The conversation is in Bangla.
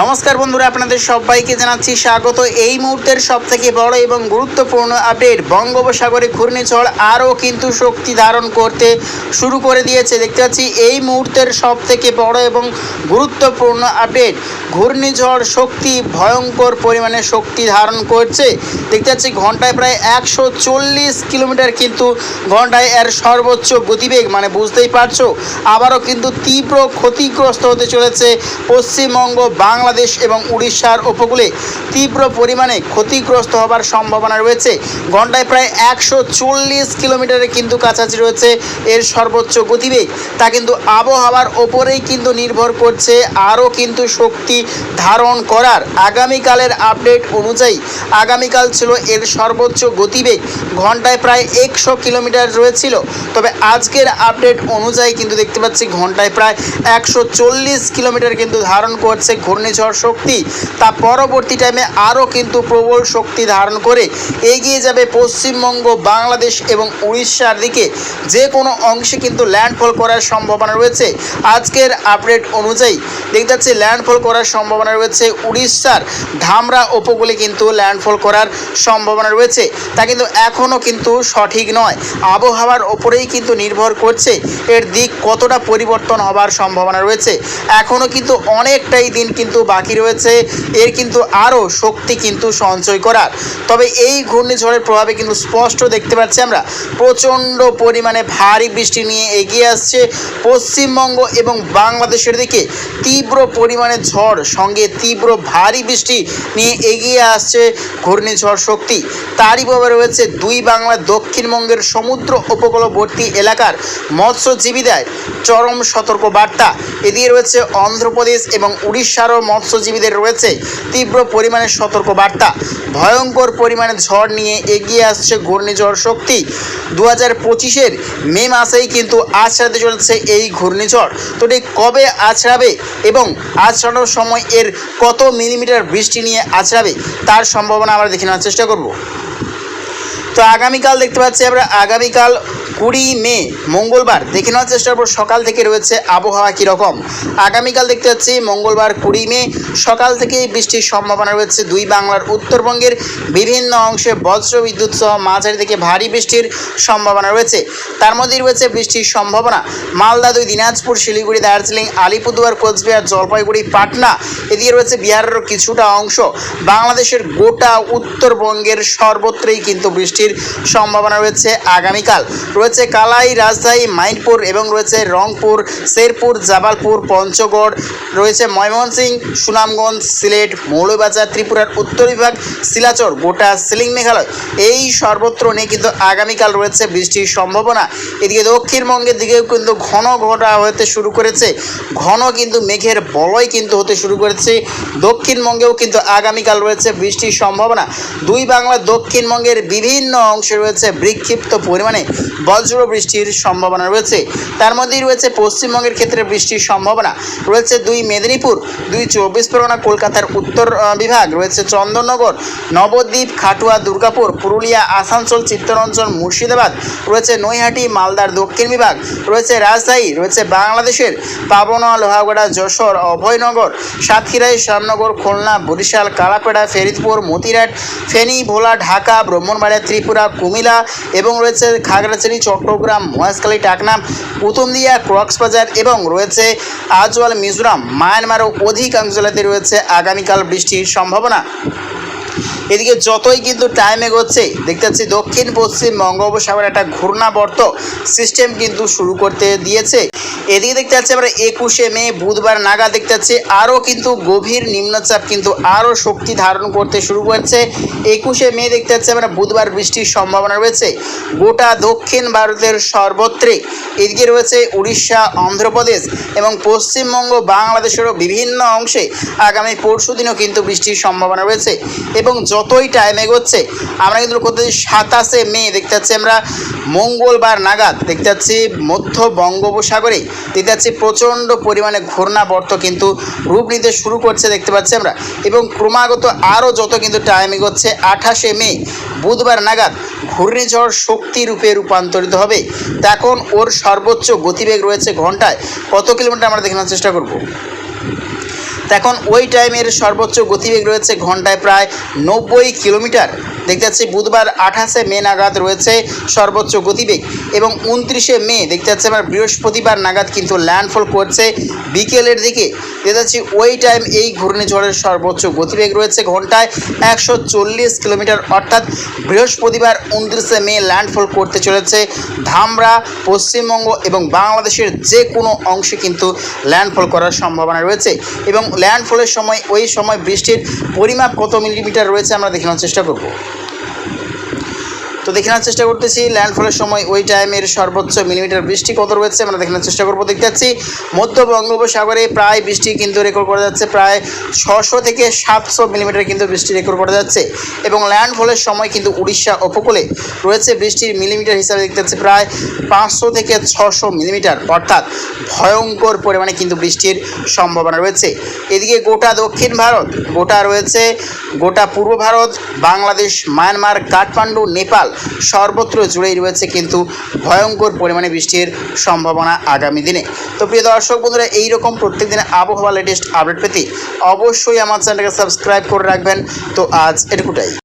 নমস্কার বন্ধুরা, আপনাদের সবাইকে জানাচ্ছি স্বাগত। এই মুহূর্তের সবথেকে বড় এবং গুরুত্বপূর্ণ আপডেট, বঙ্গোপসাগরে ঘূর্ণিঝড় আরও কিন্তু শক্তি ধারণ করতে শুরু করে দিয়েছে। দেখতে পাচ্ছি এই মুহূর্তের সবথেকে বড় এবং গুরুত্বপূর্ণ আপডেট, ঘূর্ণিঝড় শক্তি ভয়ঙ্কর পরিমাণে শক্তি ধারণ করছে। দেখতে পাচ্ছি ঘন্টায় প্রায় 140 কিলোমিটার কিন্তু ঘন্টায় এর সর্বোচ্চ গতিবেগ, মানে বুঝতেই পারছো আবারও কিন্তু তীব্র ক্ষতিগ্রস্ত হতে চলেছে পশ্চিমবঙ্গ, বাংলাদেশ এবং উড়িষ্যার উপকূলে তীব্র পরিমাণে ক্ষতিগ্রস্ত হবার সম্ভাবনা রয়েছে। ঘন্টায় প্রায় 140 কিলোমিটারের কিন্তু কাছাকাছি রয়েছে এর সর্বোচ্চ গতিবেগ। তা কিন্তু আবহাওয়ার ওপরেই কিন্তু নির্ভর করছে আরও কিন্তু শক্তি ধারণ করার। আগামীকালের আপডেট অনুযায়ী আগামীকাল ছিল এর সর্বোচ্চ গতিবেগ ঘন্টায় প্রায় 100 কিলোমিটার রয়েছিল, তবে আজকের আপডেট অনুযায়ী কিন্তু দেখতে পাচ্ছি ঘন্টায় প্রায় 140 কিলোমিটার কিন্তু ধারণ করছে ঘূর্ণিঝড় শক্তি। তা পরবর্তী টাইমে আরও কিন্তু প্রবল শক্তি ধারণ করে এগিয়ে যাবে পশ্চিমবঙ্গ, বাংলাদেশ এবং উড়িষ্যার দিকে। যে কোনো অংশে কিন্তু ল্যান্ডফল করার সম্ভাবনা রয়েছে। আজকের আপডেট অনুযায়ী দেখতে পাচ্ছি ল্যান্ডফল করার সম্ভাবনা রয়েছে উড়িষ্যার ধামরা উপকূলে কিন্তু ল্যান্ডফল করার সম্ভাবনা রয়েছে। তা কিন্তু এখনও কিন্তু সঠিক নয়, আবহাওয়ার ওপরেই কিন্তু নির্ভর করছে এর দিক কতটা পরিবর্তন হবার সম্ভাবনা রয়েছে। এখনও কিন্তু অনেকটাই দিন কিন্তু বাকি রয়েছে এর কিন্তু আরও শক্তি কিন্তু সঞ্চয় করার। তবে এই ঘূর্ণিঝড়ের প্রভাবে কিন্তু স্পষ্ট দেখতে পাচ্ছি আমরা প্রচণ্ড পরিমাণে ভারী বৃষ্টি নিয়ে এগিয়ে আসছে পশ্চিমবঙ্গ এবং বাংলাদেশের দিকে। তীব্র পরিমাণে ঝড় সঙ্গে তীব্র ভারী বৃষ্টি নিয়ে এগিয়ে আসছে ঘূর্ণিঝড় শক্তি। তারই প্রভাবে রয়েছে দুই বাংলার দক্ষিণবঙ্গের সমুদ্র উপকূলবর্তী এলাকার মৎস্যজীবীদের চরম সতর্ক বার্তা। এদিকে রয়েছে অন্ধ্রপ্রদেশ এবং উড়িষ্যারও মৎস্যজীবীদের রয়েছে তীব্র পরিমাণে সতর্ক বার্তা। ভয়ঙ্কর পরিমাণে ঝড় নিয়ে এগিয়ে আসছে ঘূর্ণিঝড় শক্তি। 2025-এর মে মাসেই কিন্তু আছড়াতে চলেছে এই ঘূর্ণিঝড়। তো ঠিক কবে আছড়াবে এবং আছড়ানোর সময় এর কত মিলিমিটার বৃষ্টি নিয়ে আছড়াবে তার সম্ভাবনা আমরা দেখে নেওয়ার চেষ্টা করব। তো আগামীকাল দেখতে পাচ্ছি আমরা আগামীকাল 20 মে মঙ্গলবার দেখে নেওয়ার চেষ্টা করবো সকাল থেকে রয়েছে আবহাওয়া কীরকম। আগামীকাল দেখতে পাচ্ছি মঙ্গলবার 20 মে সকাল থেকেই বৃষ্টির সম্ভাবনা রয়েছে দুই বাংলার উত্তরবঙ্গের বিভিন্ন অংশে বজ্র বিদ্যুৎ সহ মাঝারি থেকে ভারী বৃষ্টির সম্ভাবনা রয়েছে। তার মধ্যেই রয়েছে বৃষ্টির সম্ভাবনা মালদা, দুই দিনাজপুর, শিলিগুড়ি, দার্জিলিং, আলিপুরদুয়ার, কোচবিহার, জলপাইগুড়ি, পাটনা। এদিকে রয়েছে বিহারেরও কিছুটা অংশ। বাংলাদেশের গোটা উত্তরবঙ্গের সর্বত্রই কিন্তু বৃষ্টির সম্ভাবনা রয়েছে আগামীকাল। রয়েছে কালাই, রাজশাহী, মাইনপুর এবং রয়েছে রংপুর, শেরপুর, জামালপুর, পঞ্চগড়, রয়েছে ময়মনসিংহ, সুনামগঞ্জ, সিলেট, মৌলভীবাজার, ত্রিপুরার উত্তর বিভাগ, শিলাচর, গোটা সিলিং, মেঘালয় এই সর্বত্র নিয়ে কিন্তু আগামীকাল রয়েছে বৃষ্টির সম্ভাবনা। এদিকে দক্ষিণবঙ্গের দিকেও কিন্তু ঘন ঘটা হতে শুরু করেছে, ঘন কিন্তু মেঘের বলয় কিন্তু হতে শুরু করেছে। দক্ষিণবঙ্গেও কিন্তু আগামীকাল রয়েছে বৃষ্টির সম্ভাবনা। দুই বাংলা দক্ষিণবঙ্গের বিভিন্ন অংশে রয়েছে বিক্ষিপ্ত পরিমাণে বজ্র বৃষ্টির সম্ভাবনা রয়েছে। তার মধ্যেই রয়েছে পশ্চিমবঙ্গের ক্ষেত্রে বৃষ্টির সম্ভাবনা রয়েছে দুই মেদিনীপুর, দুই 24 পরগনা, কলকাতার উত্তর বিভাগ, রয়েছে চন্দননগর, নবদ্বীপ, খাটুয়া, দুর্গাপুর, পুরুলিয়া, আসানসোল, চিত্তরঞ্জন, মুর্শিদাবাদ, রয়েছে নৈহাটি, মালদার দক্ষিণ বিভাগ, রয়েছে রাজশাহী, রয়েছে বাংলাদেশের পাবনা, লোহাগড়া, যশোর, অভয়নগর, সাতক্ষীরাই, শ্যামনগর, খুলনা, বরিশাল, কালাপাড়া, ফরিদপুর, মতিরাট, ফেনী, ভোলা, ঢাকা, ব্রাহ্মণবাড়িয়া, ত্রিপুরা, কুমিল্লা এবং রয়েছে খাগড়াছড়ি, চট্টগ্রাম, মহেশখালী, টাকনা, কুতুবদিয়া, কক্সবাজার এবং রয়েছে আজওয়াল, মিজোরাম, মায়ানমারও অধিকাংশ জেলাতে রয়েছে আগামীকাল বৃষ্টির সম্ভাবনা। এদিকে যতই কিন্তু টাইম এগোচ্ছে দেখতে পাচ্ছি দক্ষিণ পশ্চিম বঙ্গোপসাগরে একটা ঘূর্ণাবর্ত সিস্টেম কিন্তু শুরু করতে দিয়েছে। এদিকে দেখতে পাচ্ছি আমরা 21শে মে বুধবার নাগাদ দেখতে পাচ্ছি আরও কিন্তু গভীর নিম্নচাপ কিন্তু আরও শক্তি ধারণ করতে শুরু করেছে। 21শে মে দেখতে পাচ্ছি আমরা বুধবার বৃষ্টির সম্ভাবনা রয়েছে গোটা দক্ষিণ ভারতের সর্বত্রে। এদিকে রয়েছে উড়িষ্যা, অন্ধ্রপ্রদেশ এবং পশ্চিমবঙ্গ, বাংলাদেশেরও বিভিন্ন অংশে আগামী পরশু দিনও কিন্তু বৃষ্টির সম্ভাবনা রয়েছে। এবং যতই টাইম এগোচ্ছে আমরা কিন্তু করতে 27শে মে দেখতে পাচ্ছি আমরা মঙ্গলবার নাগাদ দেখতে পাচ্ছি মধ্য বঙ্গোপসাগরে দেখতে পাচ্ছি প্রচণ্ড পরিমাণে ঘূর্ণাবর্ত কিন্তু রূপ নিতে শুরু করছে দেখতে পাচ্ছি আমরা। এবং ক্রমাগত আরও যত কিন্তু টাইম এগোচ্ছে 28শে মে বুধবার নাগাদ ঘূর্ণিঝড় শক্তি রূপে রূপান্তরিত হবে। এখন ওর সর্বোচ্চ গতিবেগ রয়েছে ঘন্টায় কত কিলোমিটার আমরা দেখানোর চেষ্টা করব। তো এখন ওই টাইমের সর্বোচ্চ গতিবেগ রয়েছে ঘন্টায় প্রায় 90 কিলোমিটার। দেখতে পাচ্ছি বুধবার 28শে মে নাগাদ রয়েছে সর্বোচ্চ গতিবেগ এবং 29শে মে দেখতে পাচ্ছি আমরা বৃহস্পতিবার নাগাদ কিন্তু ল্যান্ডফল করছে বিকেলের দিকে। দেখতে পাচ্ছি ওই টাইম এই ঘূর্ণিঝড়ের সর্বোচ্চ গতিবেগ রয়েছে ঘন্টায় 140 কিলোমিটার, অর্থাৎ বৃহস্পতিবার 29শে মে ল্যান্ডফল করতে চলেছে ধামরা, পশ্চিমবঙ্গ এবং বাংলাদেশের যে কোনো অংশে কিন্তু ল্যান্ডফল করার সম্ভাবনা রয়েছে। এবং ল্যান্ডফলের সময় ওই সময় বৃষ্টির পরিমাপ কত মিলিমিটার রয়েছে আমরা দেখে নেওয়ার চেষ্টা করব। তো দেখে নেওয়ার চেষ্টা করতেছি ল্যান্ডফলের সময় ওই টাইমের সর্বোচ্চ মিলিমিটার বৃষ্টি কত রয়েছে আমরা দেখে নেওয়ার চেষ্টা করবো। দেখতে পাচ্ছি মধ্য বঙ্গোপসাগরে প্রায় বৃষ্টি কিন্তু রেকর্ড করা যাচ্ছে প্রায় 600 থেকে 700 মিলিমিটার কিন্তু বৃষ্টি রেকর্ড করা যাচ্ছে। এবং ল্যান্ডফলের সময় কিন্তু উড়িষ্যা উপকূলে রয়েছে বৃষ্টির মিলিমিটার হিসাবে দেখতে পাচ্ছি প্রায় 500 থেকে 600 মিলিমিটার, অর্থাৎ ভয়ঙ্কর পরিমাণে কিন্তু বৃষ্টির সম্ভাবনা রয়েছে। এদিকে গোটা দক্ষিণ ভারত, গোটা রয়েছে গোটা পূর্ব ভারত, বাংলাদেশ, মায়ানমার, কাঠমান্ডু, নেপাল সর্বত্র জুড়েই রয়েছে কিন্তু ভয়ঙ্কর পরিমাণে বৃষ্টির সম্ভাবনা আগামী দিনে। তো প্রিয় দর্শক বন্ধুরা, এইরকম প্রত্যেক দিনে আবহাওয়া লেটেস্ট আপডেট পেতে অবশ্যই আমার চ্যানেলকে সাবস্ক্রাইব করে রাখবেন। তো আজ এটুকুটাই।